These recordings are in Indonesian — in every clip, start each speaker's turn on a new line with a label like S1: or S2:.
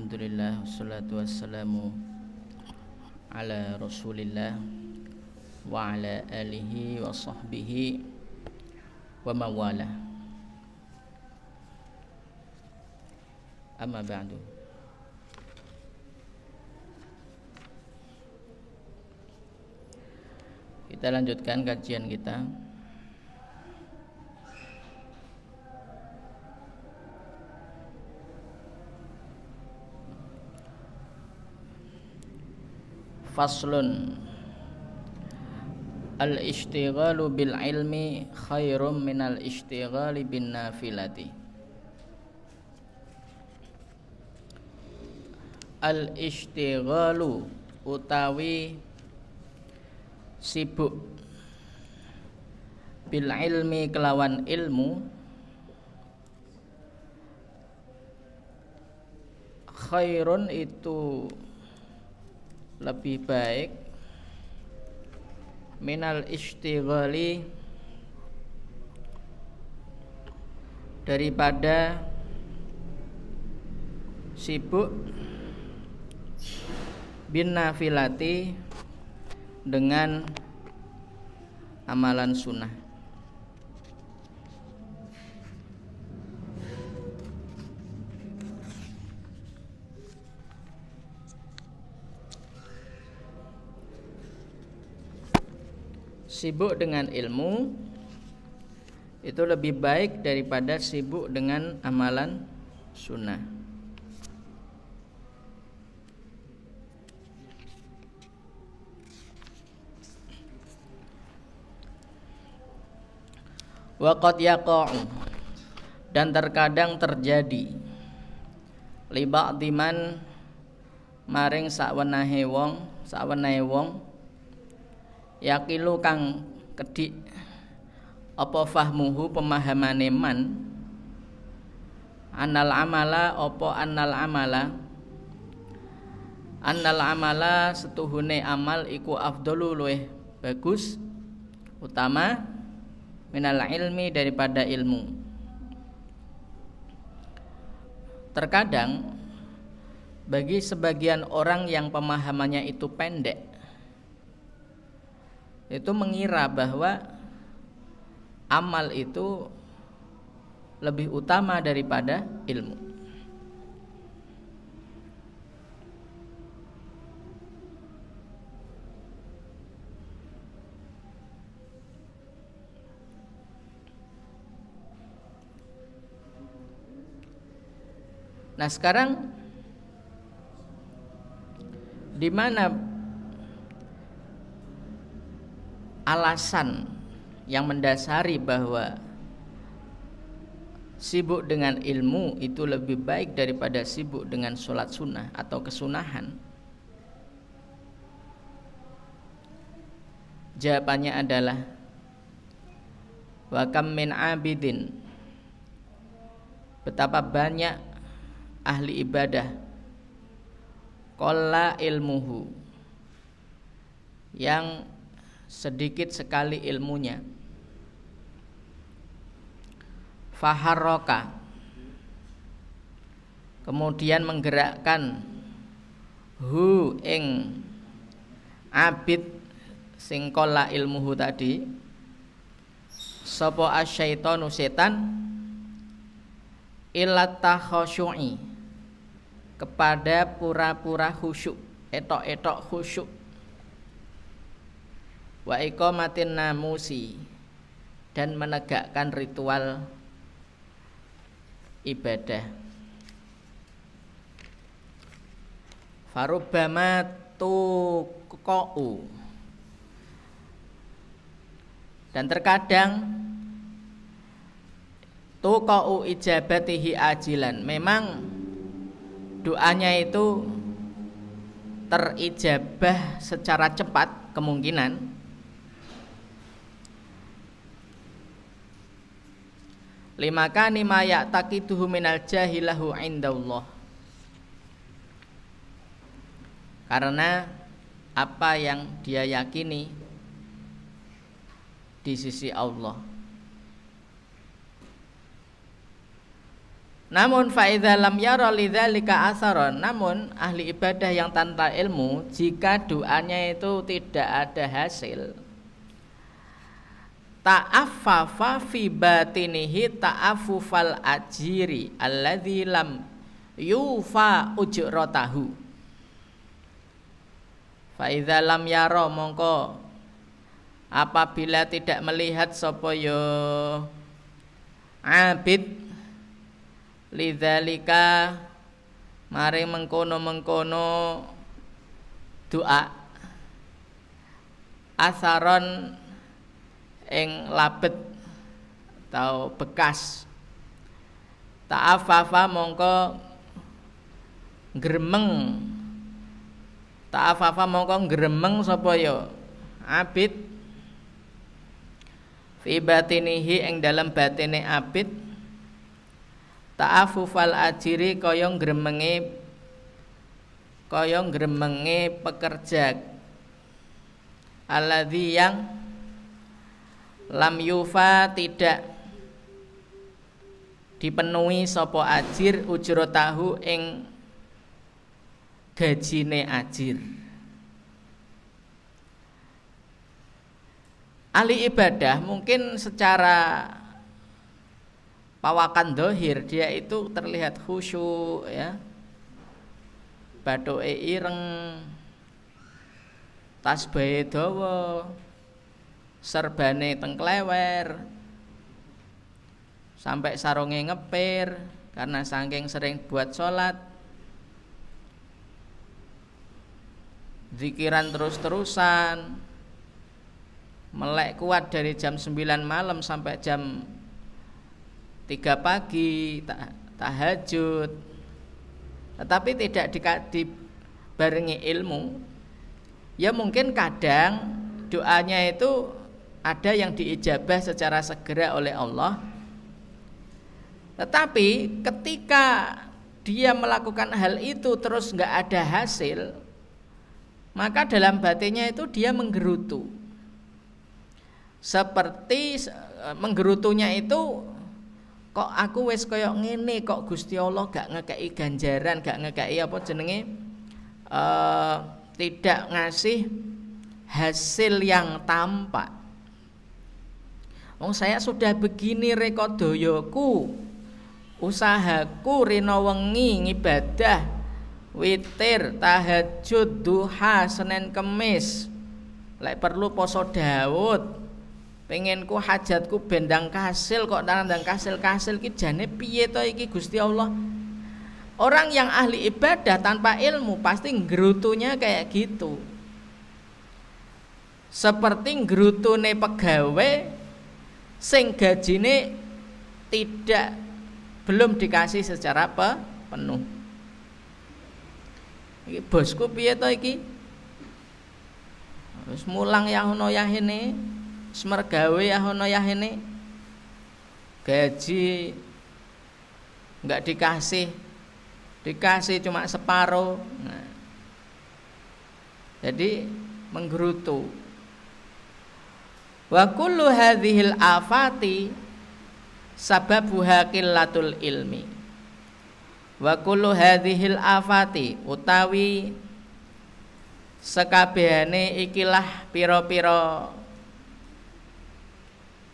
S1: Alhamdulillah wassalatu wassalamu ala Rasulillah wa ala alihi wa sahbihi wa mawala. Amma ba'du. Kita lanjutkan kajian kita. Faslun. Al-ishtighalu bil ilmi khairum minal ishtighali bin nafilati. Al-ishtighalu utawi sibuk bil ilmi kelawan ilmu khairun itu lebih baik minal ishtighali daripada sibuk bin nafilati dengan amalan sunnah. Sibuk dengan ilmu itu lebih baik daripada sibuk dengan amalan sunnah. Wa qad yaqa'u, dan terkadang terjadi li ba'di man maring sakwenehe wong yakilu kang kedik apa fahmuhu pemahamane man annal amala setuhune amal iku afdalu luweh bagus utama minal ilmi daripada ilmu. Terkadang bagi sebagian orang yang pemahamannya itu pendek, itu mengira bahwa amal itu lebih utama daripada ilmu. Nah, sekarang di mana alasan yang mendasari bahwa sibuk dengan ilmu itu lebih baik daripada sibuk dengan sholat sunnah atau kesunahan? Jawabannya adalah wa kam min abidin, betapa banyak ahli ibadah qalla ilmuhu, yang sedikit sekali ilmunya, faharroka, kemudian menggerakkan hu ing abid sing qalla ilmuhu tadi, sapa asyaitonu setan, ilat takhasyu'i, kepada pura-pura khusyuk, etok-etok khusyuk, wa iqamatin namusi, dan menegakkan ritual ibadah. Farubbama tuqa'u, dan terkadang tuqa'u ijabatihi ajilan, memang doanya itu terijabah secara cepat kemungkinan, limakani ma ya'taqiduhu minal jahilahu indallah, karena apa yang dia yakini di sisi Allah. Namun faidza lam yara lidzalika atharon, namun ahli ibadah yang tanpa ilmu, jika doanya itu tidak ada hasil, ta'affafa fi batinihi ta'affufal ajiri alladzi lam yufa ujratahu. Faidza lam yara, mongko apabila tidak melihat sapa ya abid lidzalika maring mengkono-mengkono doa asaron ing labet atau bekas, ta'afafa mongko gremeng, ta'afafa mongko gremeng sapa ya abid fi batinihi ing dalam batine abid ta'afufal ajiri kaya gremenge pekerja alladzi yang lam yufa tidak dipenuhi sapa ajir ujratahu ing gajine ajir. Ahli ibadah mungkin secara pawakan dohir dia itu terlihat khusyuk ya, bathuke ireng, tasbahe dawa, serbane tengklewer, sampai sarunge ngepir karena saking sering buat sholat, zikiran terus-terusan, melek kuat dari jam 9 malam sampai jam 3 pagi, tahajud, tetapi tidak dibarengi ilmu. Ya mungkin kadang doanya itu ada yang diijabah secara segera oleh Allah, tetapi ketika dia melakukan hal itu terus nggak ada hasil, maka dalam batinnya itu dia menggerutu. Seperti menggerutunya itu, kok aku wis koyok ngene, kok Gusti Allah gak ngekei ganjaran, gak ngekei apa jenenge, tidak ngasih hasil yang tampak. Saya sudah begini rekodoyoku, usahaku rina wengi ngibadah, witir, tahajud, duha, Senin Kemis, lek perlu poso Daud, pengenku hajatku bendang kasil, kok nandang kasil-kasil ki jane piye to iki Gusti Allah. Orang yang ahli ibadah tanpa ilmu pasti nggerutunya kayak gitu, seperti nggerutune pegawai sing gajine belum dikasih secara penuh. Iki bosku piye to iki, wis mulang ya ono ya hene, semergawe ya ono ya hene, gaji enggak dikasih cuma separuh. Nah, jadi menggerutu. Wa kullu hadhil afati sababuha qillatul ilmi. Wa kullu hadhil afati utawi sekabehane ikilah pira-pira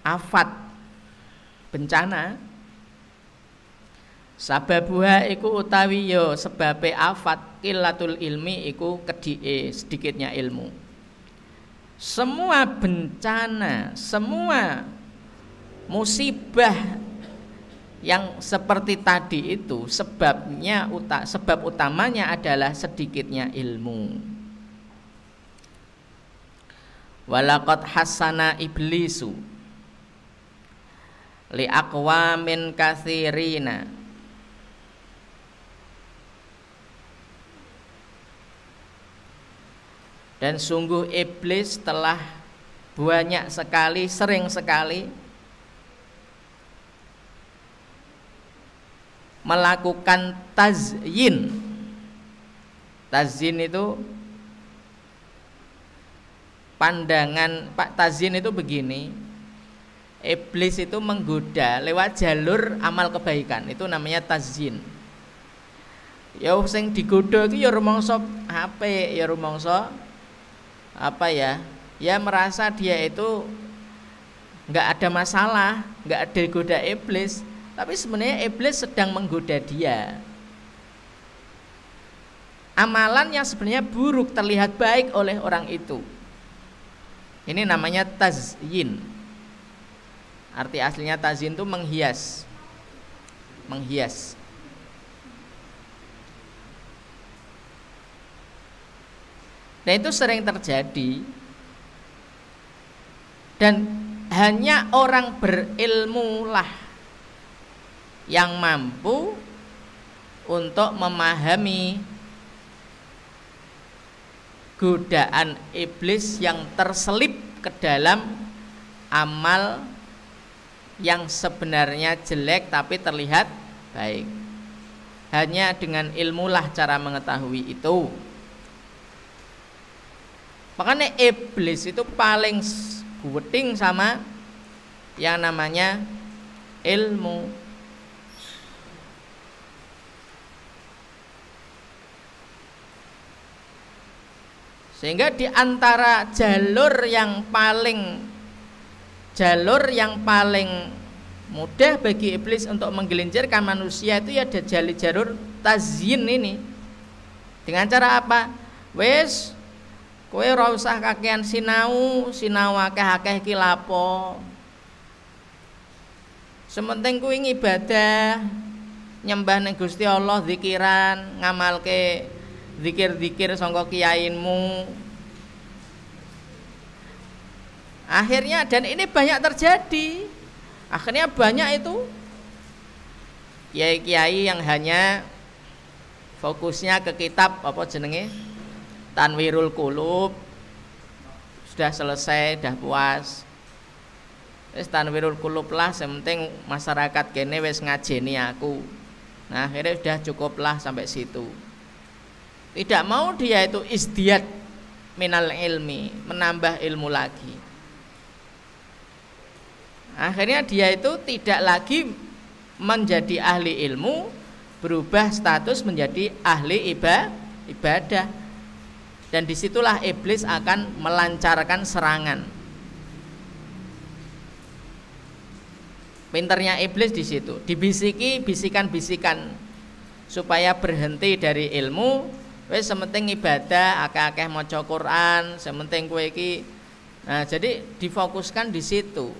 S1: afat bencana, sababuha iku utawi yo sebabe afat qillatul ilmi iku kedhike sedikitnya ilmu. Semua bencana, semua musibah yang seperti tadi itu sebab utamanya adalah sedikitnya ilmu. Walaqad hasana iblisu li aqwamin katsirina, dan sungguh iblis telah banyak sekali, sering sekali melakukan tazyin. Tazyin itu pandangan, Pak, tazyin itu begini. Iblis itu menggoda lewat jalur amal kebaikan, itu namanya tazyin. Ya sing digoda itu ya rumangsa HP, ya rumangsa apa ya? Ya merasa dia itu nggak ada masalah, nggak ada goda iblis, tapi sebenarnya iblis sedang menggoda dia. Amalan yang sebenarnya buruk terlihat baik oleh orang itu. Ini namanya tazyin. Arti aslinya tazyin itu menghias. Menghias. Dan itu sering terjadi. Dan hanya orang berilmu lah yang mampu untuk memahami godaan iblis yang terselip ke dalam amal yang sebenarnya jelek tapi terlihat baik. Hanya dengan ilmulah cara mengetahui itu. Makanya iblis itu paling guweting sama yang namanya ilmu. Sehingga di antara jalur yang paling mudah bagi iblis untuk menggelincirkan manusia itu ya ada jalur tazyin ini. Dengan cara apa? Wes kowe ora usah kakean sinau akeh-akeh iki lapo. Sementing kuwi ibadah, nyembah ning Gusti Allah, zikiran, ngamalke zikir-zikir sangka kiyainmu. Akhirnya, dan ini banyak terjadi. Akhirnya banyak itu kiai-kiai yang hanya fokusnya ke kitab apa jenenge? Tanwirul Qulub. Sudah selesai, sudah puas. Wis Tanwirul Qulub lah, sementing masyarakat kene wis ngajeni aku. Nah, akhirnya sudah cukuplah sampai situ. Tidak mau dia itu isdiyat minal ilmi, menambah ilmu lagi. Akhirnya dia itu tidak lagi menjadi ahli ilmu, berubah status menjadi ahli ibadah. Dan disitulah iblis akan melancarkan serangan. Pinternya iblis di situ, dibisiki bisikan-bisikan supaya berhenti dari ilmu. Wes sementing ibadah, akeh-akeh maca Quran, sementing kowe iki. Nah, jadi difokuskan di situ.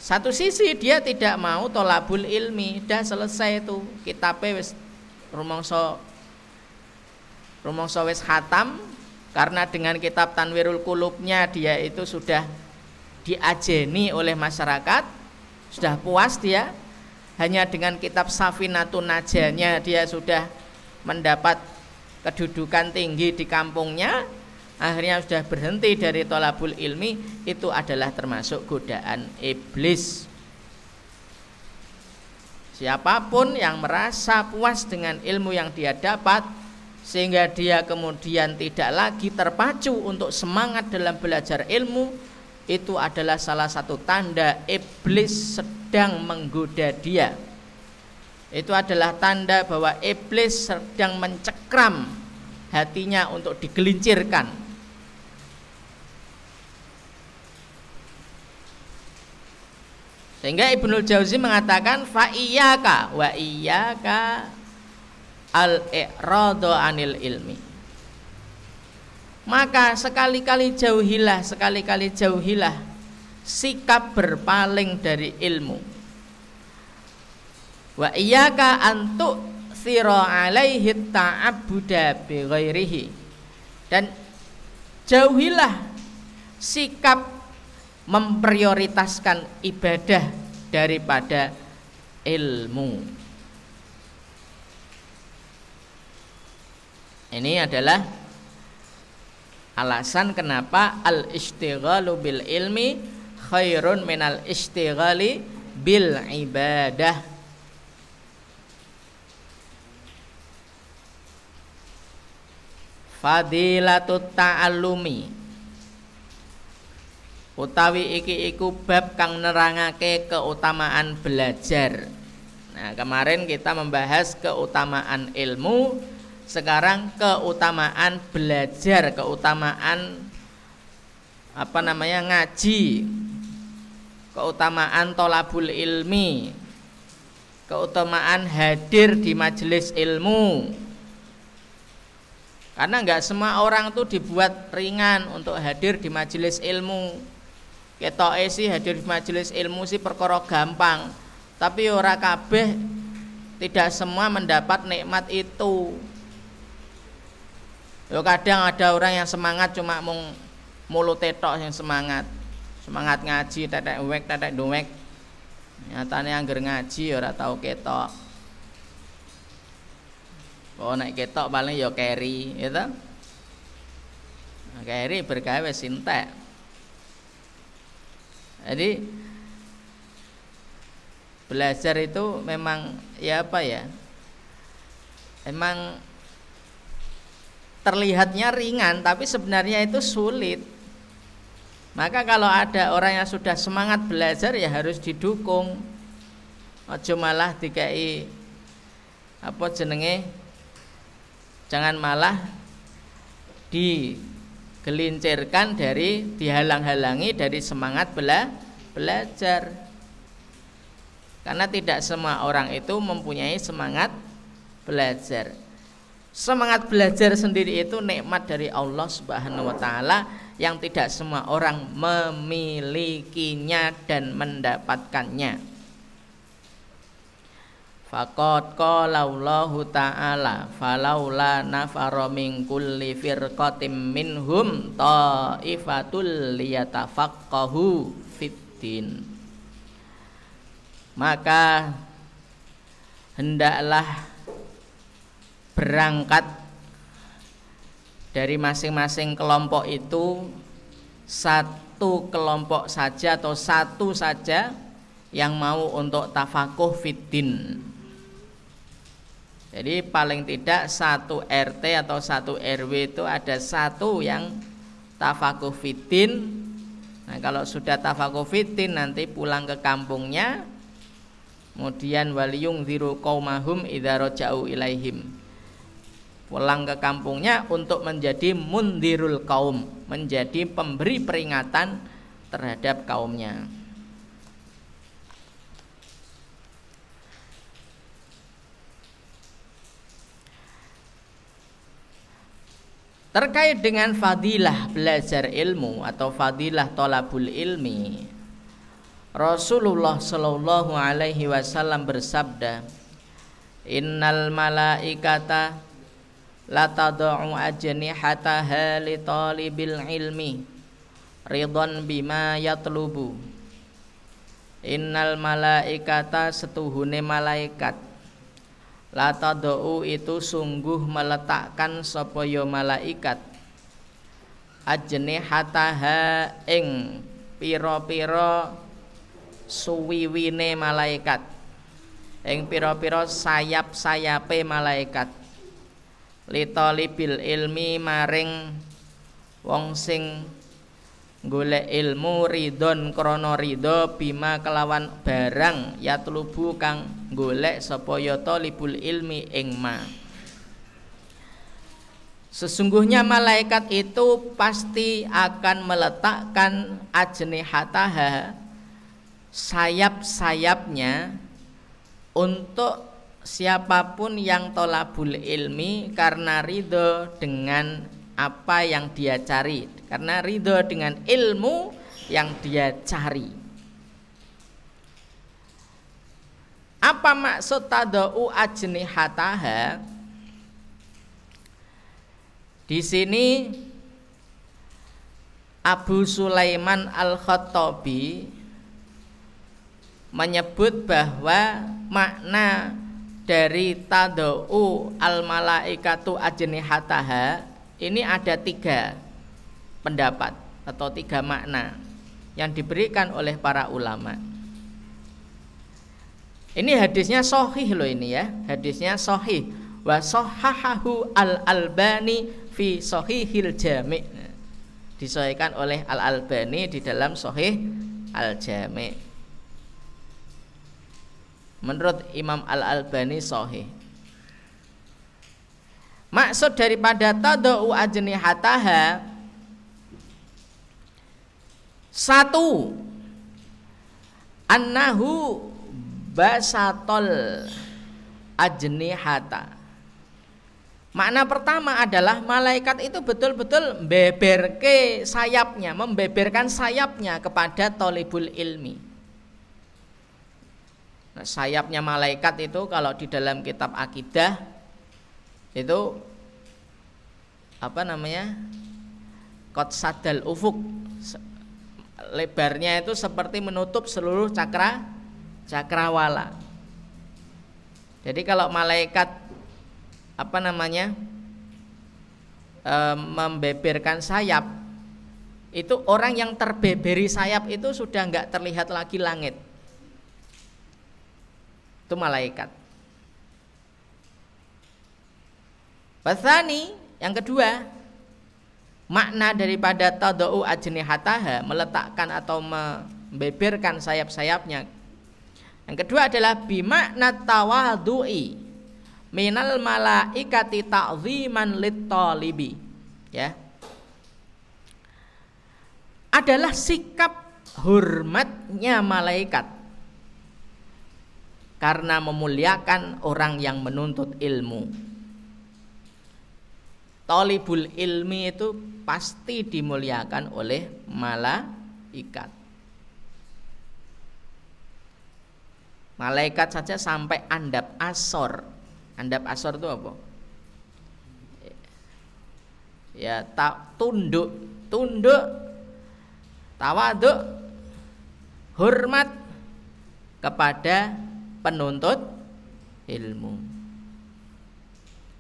S1: Satu sisi dia tidak mau tolabul ilmi, dah selesai itu kitabe wis rumangsa wis khatam, karena dengan kitab Tanwirul Qulubnya dia itu sudah diajeni oleh masyarakat, sudah puas dia. Hanya dengan kitab Safinatun Najahnya dia sudah mendapat kedudukan tinggi di kampungnya. Akhirnya sudah berhenti dari tolabul ilmi. Itu adalah termasuk godaan iblis. Siapapun yang merasa puas dengan ilmu yang dia dapat, sehingga dia kemudian tidak lagi terpacu untuk semangat dalam belajar ilmu, itu adalah salah satu tanda iblis sedang menggoda dia. Itu adalah tanda bahwa iblis sedang mencekram hatinya untuk digelincirkan. Sehingga Ibnul Jauzi mengatakan fa iyyaka wa iyyaka al-i'radu 'anil ilmi. Maka sekali-kali jauhilah sikap berpaling dari ilmu. Wa iyyaka antu sira 'alaihi ta'abbuda bi ghairihi. Dan jauhilah sikap memprioritaskan ibadah daripada ilmu. Ini adalah alasan kenapa al-ishtighalu bil ilmi khairun minal ishtighali bil ibadah. Fadilatut ta'allumi. utawi iki iku bab kang nerangake keutamaan belajar. Nah, kemarin kita membahas keutamaan ilmu, sekarang keutamaan belajar, keutamaan ngaji, keutamaan tolabul ilmi, keutamaan hadir di majelis ilmu. Karena nggak semua orang tuh dibuat ringan untuk hadir di majelis ilmu. Ketoke sih hadir di majelis ilmu sih perkara gampang, tapi ora kabeh, tidak semua mendapat nikmat itu. Yo kadang ada orang yang semangat cuma mung mulut tok yang semangat ngaji tetek wek tetek duwek. Nyatane angger ngaji ora tau ketok. Oh nek ketok paling ya keri, gitu. Nah, keri bergawe sintek. Jadi belajar itu memang emang terlihatnya ringan, tapi sebenarnya itu sulit. Maka kalau ada orang yang sudah semangat belajar ya harus didukung. Aja malah dikai jangan malah digelincirkan dihalang-halangi dari semangat belajar. Karena tidak semua orang itu mempunyai semangat belajar. Semangat belajar sendiri itu nikmat dari Allah Subhanahu wa taala yang tidak semua orang memilikinya dan mendapatkannya. Faqad qala Allahu ta'ala falaula nafara min kulli firqatin minhum ta'ifatul liyatafaqahu fiddin. Maka hendaklah berangkat dari masing-masing kelompok itu satu kelompok saja atau satu saja yang mau untuk tafakuh fiddin. Jadi paling tidak satu RT atau satu RW itu ada satu yang tafakuh fiddin. Nah, kalau sudah tafakuh fiddin nanti pulang ke kampungnya, kemudian waliyung dziru qaumahum idza raja'u ilaihim. Pulang ke kampungnya untuk menjadi mundirul kaum, menjadi pemberi peringatan terhadap kaumnya. Terkait dengan fadilah belajar ilmu atau fadilah tolabul ilmi, Rasulullah Shallallahu Alaihi Wasallam bersabda, Innal malaikata latad'u ajnihataha li talibil ilmi ridwan bima yatlubu. Innal malaikata setuhune malaikat latad'u itu sungguh meletakkan sapa ya malaikat ajnihataha ing pira-pira suwiwine malaikat, ing pira-pira sayap-sayape malaikat litolibil ilmi maring wong sing golek ilmu ridon krana ridho bima kelawan barang yatlubu kang golek sapa ya talibul ilmi ing ma. Sesungguhnya malaikat itu pasti akan meletakkan ajnihataha sayap-sayapnya untuk siapapun yang tolabul ilmi karena ridho dengan apa yang dia cari, karena ridho dengan ilmu yang dia cari. Apa maksud tadau ajnihataha? Di sini Abu Sulaiman Al-Khattabi menyebut bahwa makna dari tadau al-malaikatu ajnihataha ini ada 3 pendapat atau 3 makna yang diberikan oleh para ulama. Ini hadisnya sahih loh ini ya, hadisnya sahih. Wa sahhahahu al-Albani fi Sahihil Jami'. disahihkan oleh Al-Albani di dalam Sahih Al-Jami'. Menurut Imam Al-Albani sahih. Maksud daripada tadau ajnihataha, satu, annahu basatol ajnihata. Makna pertama adalah malaikat itu betul-betul beberke sayapnya, membeberkan sayapnya kepada thalibul ilmi. Nah, sayapnya malaikat itu kalau di dalam kitab akidah itu apa namanya? Qadsadal ufuk. Lebarnya itu seperti menutup seluruh cakrawala. Jadi kalau malaikat apa namanya membeberkan sayap, itu orang yang terbeberi sayap itu sudah enggak terlihat lagi langit. Itu malaikat. Batsani, yang kedua, makna daripada tadau ajnihataha, meletakkan atau membeberkan sayap-sayapnya. Yang kedua adalah bimakna tawadhu'i minal malaikati ta'ziman lit-talibi, ya. Adalah sikap hormatnya malaikat karena memuliakan orang yang menuntut ilmu. Talibul ilmi itu pasti dimuliakan oleh malaikat. Malaikat saja sampai andap asor. Andap asor itu apa? Ya, tunduk, tawaduk, hormat kepada penuntut ilmu.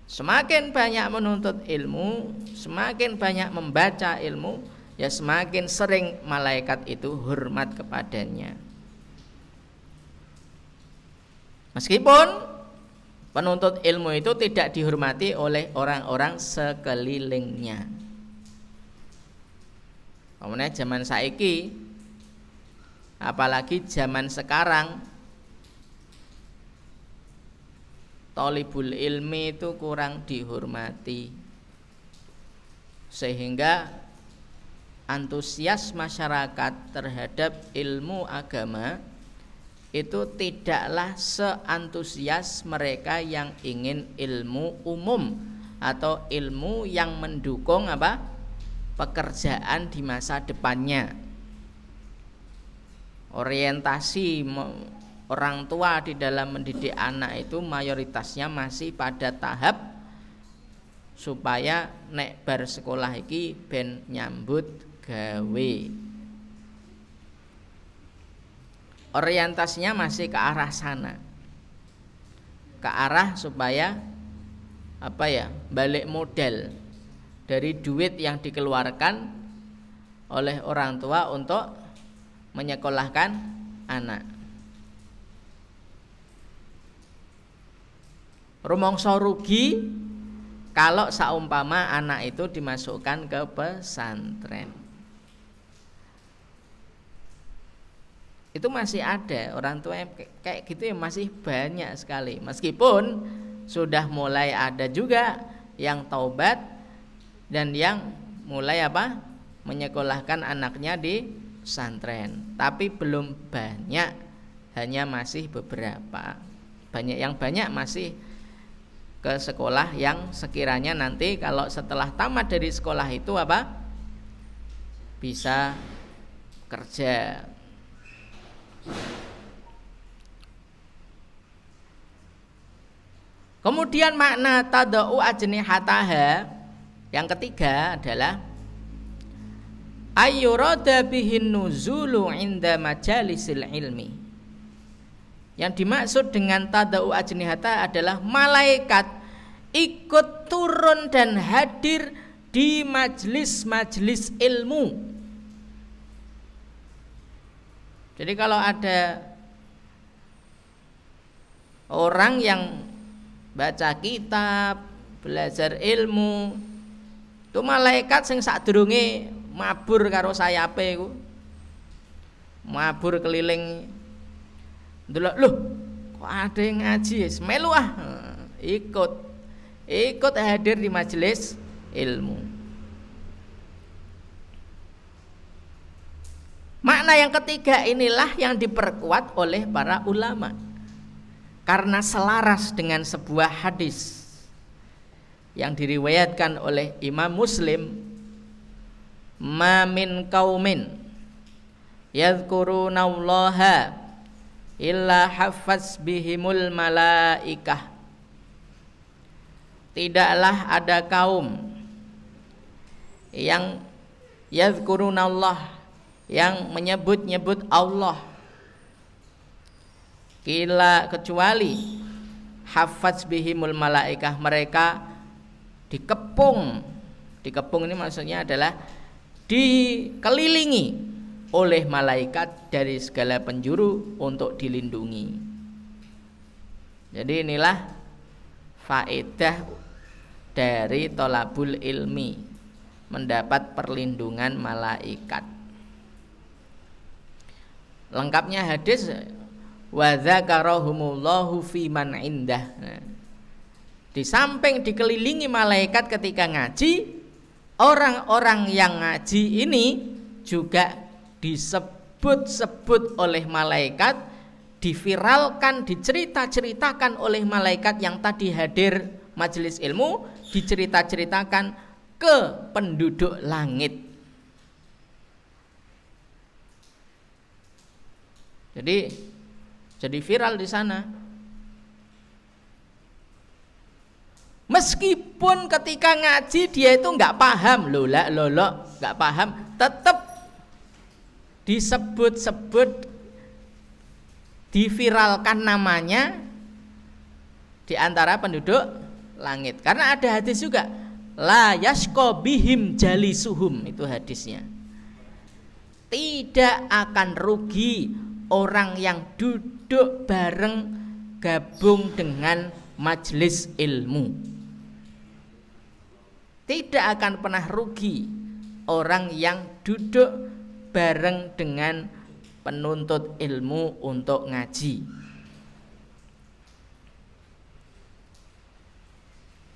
S1: Semakin banyak menuntut ilmu, semakin banyak membaca ilmu, ya semakin sering malaikat itu hormat kepadanya. Meskipun penuntut ilmu itu tidak dihormati oleh orang-orang sekelilingnya. Kemudian zaman saiki, apalagi zaman sekarang, thalibul ilmi itu kurang dihormati, sehingga antusias masyarakat terhadap ilmu agama itu tidaklah seantusias mereka yang ingin ilmu umum atau ilmu yang mendukung apa? Pekerjaan di masa depannya. Orientasi orang tua di dalam mendidik anak itu mayoritasnya masih pada tahap supaya nek bar sekolah iki ben nyambut gawe. Orientasinya masih ke arah sana, ke arah supaya apa ya, balik modal dari duit yang dikeluarkan oleh orang tua untuk menyekolahkan anak. Rumangsa rugi kalau saumpama anak itu dimasukkan ke pesantren. Itu masih ada orang tua yang kayak gitu ya, masih banyak sekali. Meskipun sudah mulai ada juga yang taubat dan yang mulai apa? Menyekolahkan anaknya di pesantren. Tapi belum banyak, hanya masih beberapa. Yang banyak masih ke sekolah yang sekiranya nanti kalau setelah tamat dari sekolah itu apa? Bisa kerja. Kemudian makna tadau ajnihataha yang ketiga adalah ayyurada bihin nuzulu inda majalisil ilmi. Yang dimaksud dengan tadau ajnihata adalah malaikat ikut turun dan hadir di majelis-majelis ilmu. Jadi kalau ada orang yang baca kitab, belajar ilmu, itu malaikat sing sadurunge mabur karo sayape iku. Mabur keliling. Ndelok, lho, kok ada yang ngaji, melu ah. Ikut hadir di majelis ilmu. Makna yang ketiga inilah yang diperkuat oleh para ulama karena selaras dengan sebuah hadis yang diriwayatkan oleh Imam Muslim, ma min qaumin yadhkurunallaha illa haffaz bihimul malaikah. Tidaklah ada kaum yang yadhkurunallah, yang menyebut-nyebut Allah, kecuali haffaz bihimul malaikah, mereka dikepung ini maksudnya adalah dikelilingi oleh malaikat dari segala penjuru untuk dilindungi. Jadi inilah faedah dari tolabul ilmi, mendapat perlindungan malaikat. Lengkapnya hadis wa dzakarahumullahu fi man indah. Di samping dikelilingi malaikat ketika ngaji, orang-orang yang ngaji ini juga disebut-sebut oleh malaikat, diviralkan, dicerita-ceritakan oleh malaikat yang tadi hadir majelis ilmu, dicerita-ceritakan ke penduduk langit. Jadi viral di sana. Meskipun ketika ngaji dia itu nggak paham, nggak paham, tetap disebut-sebut, diviralkan namanya di antara penduduk langit. Karena ada hadis juga, la yashqa bihim jalisuhum, itu hadisnya. Tidak akan rugi orang yang duduk bareng gabung dengan majelis ilmu. Tidak akan pernah rugi orang yang duduk bareng dengan penuntut ilmu untuk ngaji.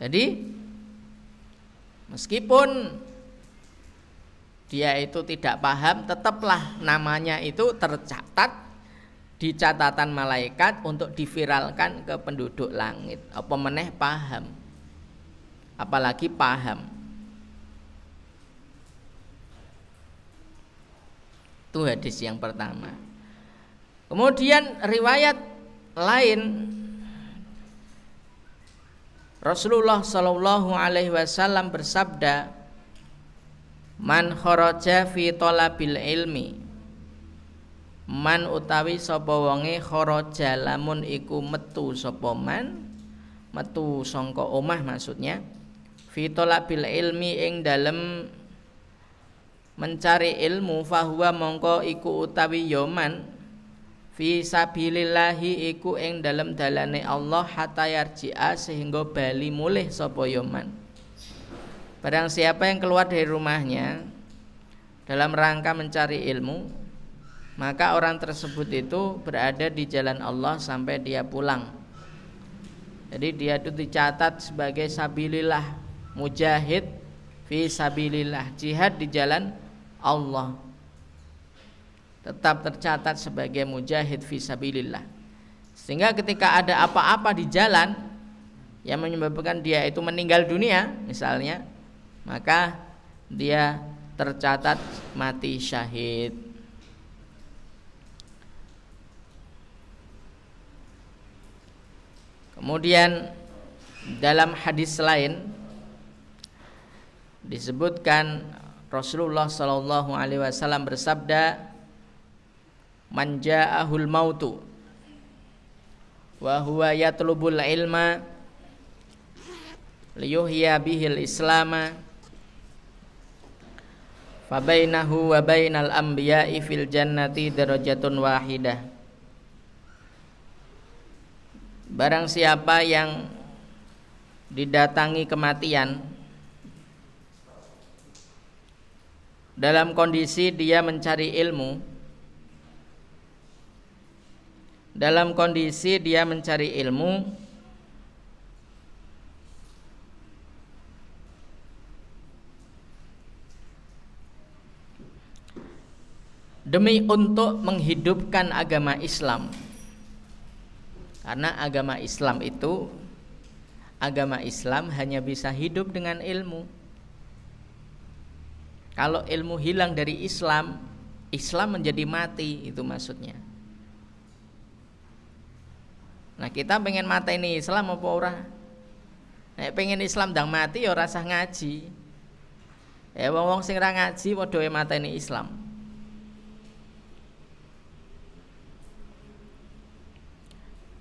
S1: Jadi meskipun dia itu tidak paham, tetaplah namanya itu tercatat di catatan malaikat untuk diviralkan ke penduduk langit. Apa meneh paham, apalagi paham. Itu hadis yang pertama. Kemudian riwayat lain, Rasulullah Shallallahu Alaihi Wasallam bersabda, man kharaja fi thalabil ilmi, man utawi sapa wonge kharaja lamun iku metu sapa man, metu sangka omah maksudnya, fi thalabil ilmi ing dalem mencari ilmu, fahuwa mongko iku utawi yoman fi sabilillahi iku ing dalem dalane Allah hatta yarji'a sehingga bali mulih sapa yoman. Barang siapa yang keluar dari rumahnya dalam rangka mencari ilmu, maka orang tersebut itu berada di jalan Allah sampai dia pulang. Jadi dia itu dicatat sebagai sabilillah, mujahid fi sabilillah, jihad di jalan Allah, tetap tercatat sebagai mujahid fi sabilillah. Sehingga ketika ada apa-apa di jalan yang menyebabkan dia itu meninggal dunia misalnya, maka dia tercatat mati syahid. Kemudian dalam hadis lain disebutkan Rasulullah Shallallahu Alaihi Wasallam bersabda, man ja'ahul mautu wa huwa yatlubul ilma liyuhya bihil islama fa bainahu wa bainal anbiya'i fil jannati darajatun wahidah. Barang siapa yang didatangi kematian dalam kondisi dia mencari ilmu, dalam kondisi dia mencari ilmu, demi untuk menghidupkan agama Islam. Karena agama Islam itu, agama Islam hanya bisa hidup dengan ilmu. Kalau ilmu hilang dari Islam, Islam menjadi mati, itu maksudnya. Nah, kita pengen mati ini Islam apa ora? Nek pengen Islam ndang mati ya ora usah ngaji. Ya wong-wong sing ora ngaji padha wae mateni Islam.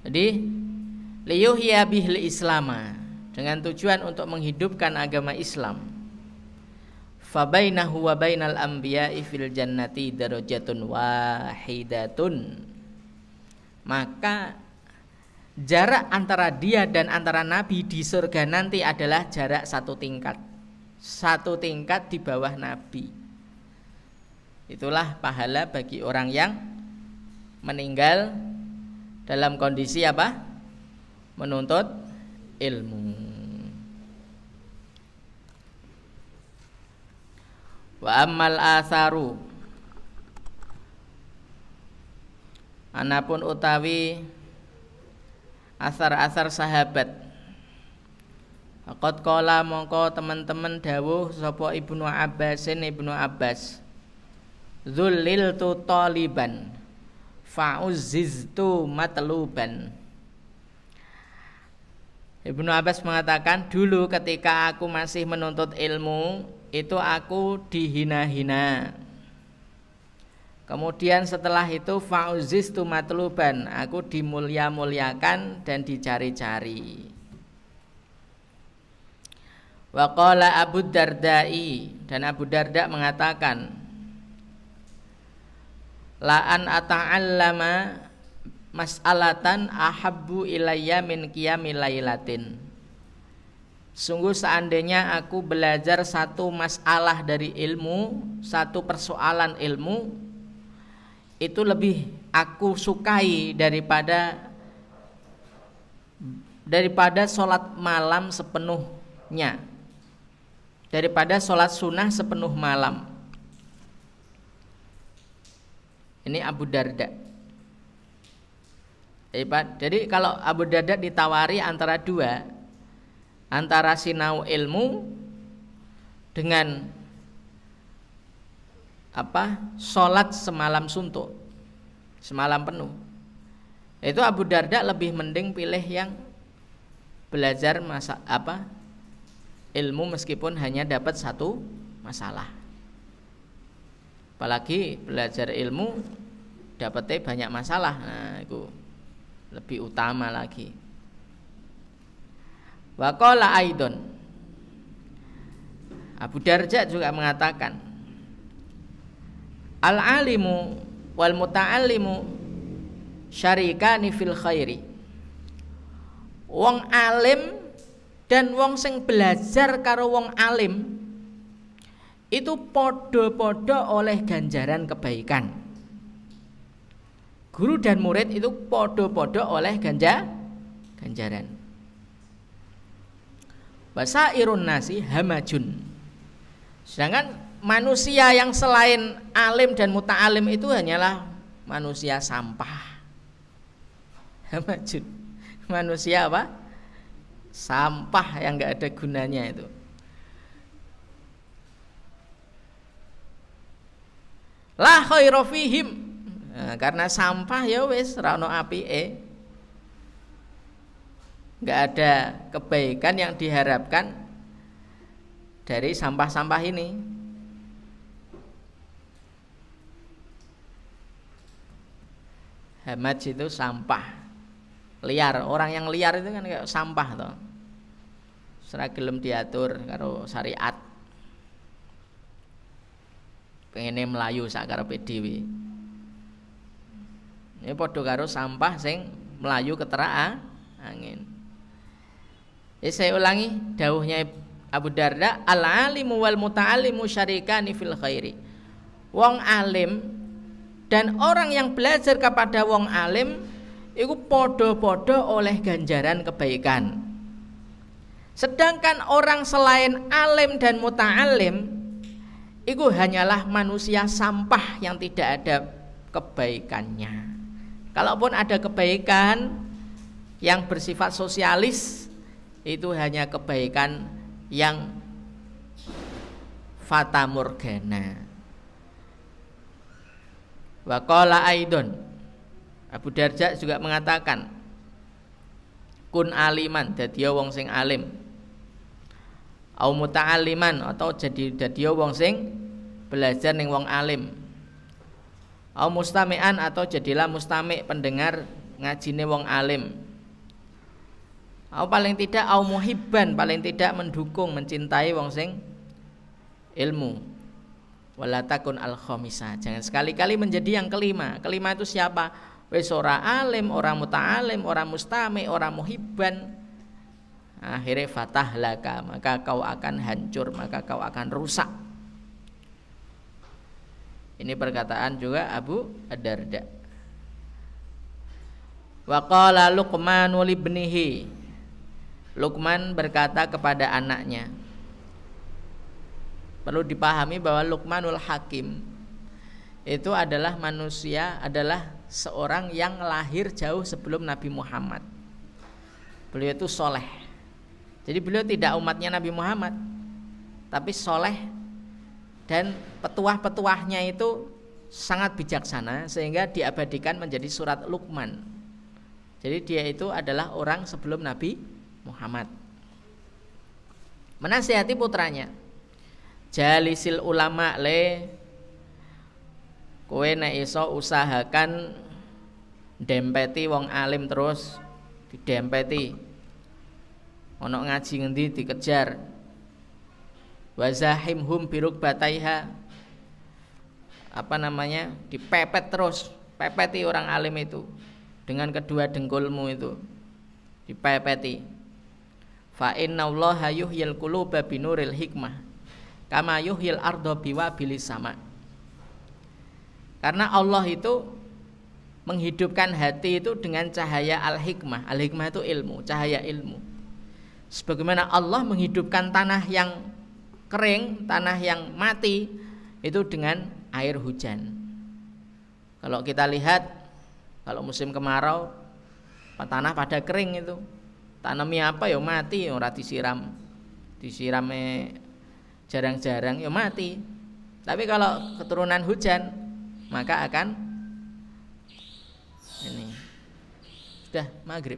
S1: Jadi liyuhya bihil islama, dengan tujuan untuk menghidupkan agama Islam. Fa bainahu wa bainal anbiya'i fil jannati darajatun wahidatun. Maka jarak antara dia dan antara nabi di surga nanti adalah jarak satu tingkat. Satu tingkat di bawah nabi. Itulah pahala bagi orang yang meninggal dalam kondisi apa? Menuntut ilmu. Wa ammal atharu, anapun utawi asar-asar sahabat. Faqad qala, mongko teman-teman dawuh sapa Ibnu Abbas, Zulliltu taliban fa'uzziztu matluban. Ibnu Abbas mengatakan, dulu ketika aku masih menuntut ilmu, itu aku dihina-hina. Kemudian setelah itu fa'uzziztu matluban, aku dimulia-muliakan dan dicari-cari. Wa qala Abu Darda'i, dan Abu Darda mengatakan, la an ata'allama mas'alatan ahabbu ilayya min qiyamil lailatin. Sungguh seandainya aku belajar satu masalah dari ilmu, satu persoalan ilmu, itu lebih aku sukai daripada sholat malam sepenuhnya, daripada sholat sunnah sepenuh malam. Ini Abu Darda. Jadi kalau Abu Darda ditawari antara dua, antara sinau ilmu dengan sholat semalam suntuk, semalam penuh, itu Abu Darda lebih mending pilih yang belajar ilmu meskipun hanya dapat satu masalah. Apalagi belajar ilmu dapatnya banyak masalah, nah itu lebih utama lagi. Wa qala aidon, Abu Darda juga mengatakan, al-alimu wal muta'allimu syarikani fil khairi. Wong alim dan wong sing belajar karo wong alim itu podo-podo oleh ganjaran kebaikan. Guru dan murid itu podo-podo oleh ganjaran. Wasairun nasi hamajun. Sedangkan manusia yang selain alim dan muta'alim itu hanyalah manusia sampah. Hamajun. Manusia apa? Sampah yang enggak ada gunanya itu. La khairu fihim. Nah, karena sampah ya wis ra ono apike. Enggak ada kebaikan yang diharapkan dari sampah-sampah ini. Hamaj itu sampah liar. Orang yang liar itu kan kayak sampah toh. Ora gelem diatur karo syariat. Pengene melayu sak karepe dhewe. Ini padha karo sampah sing melayu keterak angin. Saya ulangi dawuhnya Abu Darda, al-alimu wal muta'allimu syarikani fil khairi. wong alim dan orang yang belajar kepada wong alim iku podo-podo oleh ganjaran kebaikan. Sedangkan orang selain alim dan muta'alim itu hanyalah manusia sampah yang tidak ada kebaikannya. Kalaupun ada kebaikan yang bersifat sosialis, itu hanya kebaikan yang fata morgana. Wa qala aidon, Abu Darda juga mengatakan, kun aliman, dadiya wong sing alim, au muta'alliman, atau dadiya wong sing belajar ning wong alim, au mustami'an, atau jadilah mustami' pendengar ngajine wong alim, au paling tidak au muhibban, paling tidak mendukung mencintai wong sing ilmu. Wala takun al khamisah, jangan sekali-kali menjadi yang kelima. Kelima itu siapa? Wis ora alim, orang muta'alim, orang mustami', orang muhibban. Akhirnya fatah laka, maka kau akan hancur, maka kau akan rusak. Ini perkataan juga Abu Darda. Wa qala Luqman li ibnihi, Luqman berkata kepada anaknya. Perlu dipahami bahwa Luqmanul Hakim itu adalah manusia, adalah seorang yang lahir jauh sebelum Nabi Muhammad. Beliau itu soleh. Jadi beliau tidak umatnya Nabi Muhammad, tapi soleh, dan petuah-petuahnya itu sangat bijaksana sehingga diabadikan menjadi surat Luqman. Jadi dia itu adalah orang sebelum Nabi Muhammad. Menasihati putranya, jalisil ulama le, kowe nek iso usahakan dempeti wong alim terus, didempeti. Ono ngaji ngendi dikejar. Wazahimhum biruk bataiha, dipepet terus, pepeti orang alim itu dengan kedua dengkulmu itu, dipepeti. Fa innallaha yuhyil quluba binuril hikmah kama yuhyil ardo biwabilis sama. Karena Allah itu menghidupkan hati itu dengan cahaya al-hikmah. Al-hikmah itu ilmu, cahaya ilmu. Sebagaimana Allah menghidupkan tanah yang kering, tanah yang mati itu dengan air hujan. Kalau kita lihat, kalau musim kemarau, tanah pada kering itu, tanami apa ya mati, ora disiram, disiramnya jarang-jarang ya mati. Tapi kalau keturunan hujan, maka akan ini. Sudah maghrib.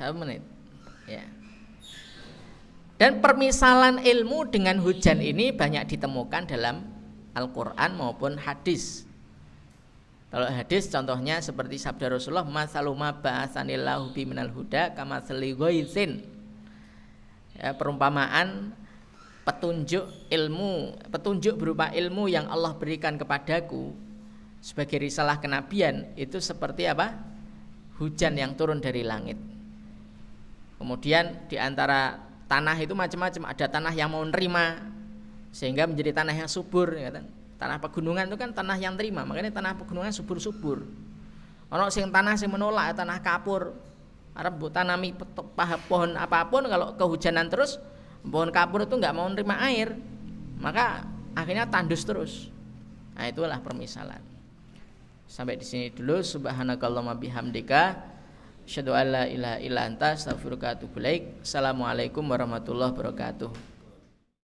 S1: 1 menit. Ya. Dan permisalan ilmu dengan hujan ini banyak ditemukan dalam Al-Quran maupun hadis. Kalau hadis contohnya seperti sabda Rasulullah, masaluma ba'asanillahu bi minal huda kama seligoisin. Ya, perumpamaan petunjuk ilmu, petunjuk berupa ilmu yang Allah berikan kepadaku sebagai risalah kenabian itu seperti apa? Hujan yang turun dari langit. Kemudian di antara tanah itu macam-macam, ada tanah yang mau nerima sehingga menjadi tanah yang subur, ya kan? Tanah pegunungan itu kan tanah yang terima, makanya tanah pegunungan subur-subur. Ono sing tanah sing menolak, tanah kapur. Arab tanami pohon apapun, kalau kehujanan terus pohon kapur itu nggak mau nerima air, maka akhirnya tandus terus. Nah, itulah permisalan. Sampai di sini dulu. Subhanakallahumma bihamdika, asyhadu an la ilaha illa anta, astaghfiruka wa atubu ilaik. Assalamualaikum warahmatullahi wabarakatuh.